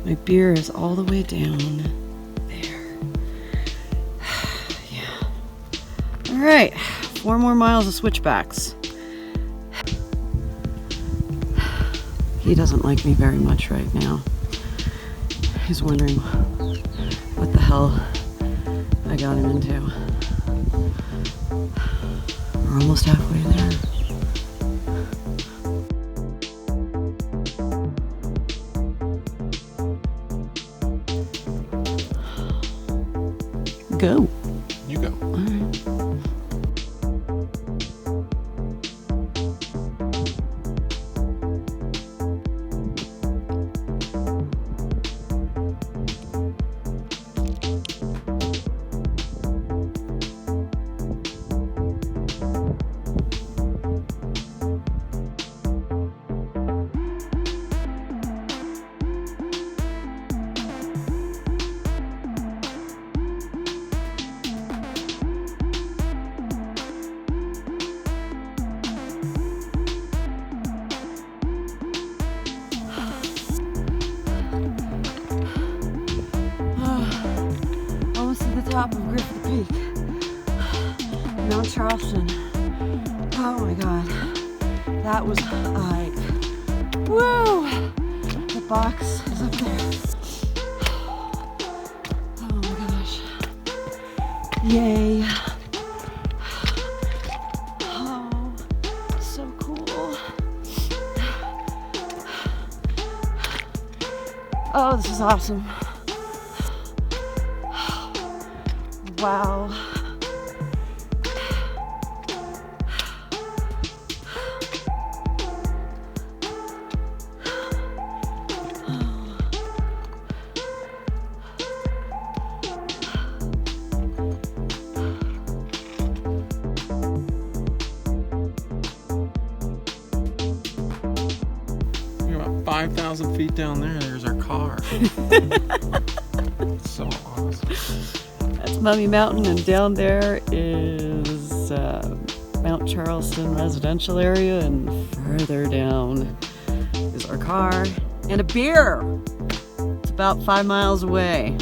My beer is all the way down there. Yeah. All right, 4 more miles of switchbacks. He doesn't like me very much right now. He's wondering what the hell I got him into. We're almost halfway there. Go. You go. All right. Almost to the top of Griffith Peak, Mount Charleston. Oh my God, that was like, woo! The box is up there. Oh my gosh, yay! Oh, so cool. Oh, this is awesome. Wow. You're about 5,000 feet down there. There's our car. It's so awesome. That's Mummy Mountain, and down there is Mount Charleston residential area, and further down is our car and a beer. It's about 5 miles away.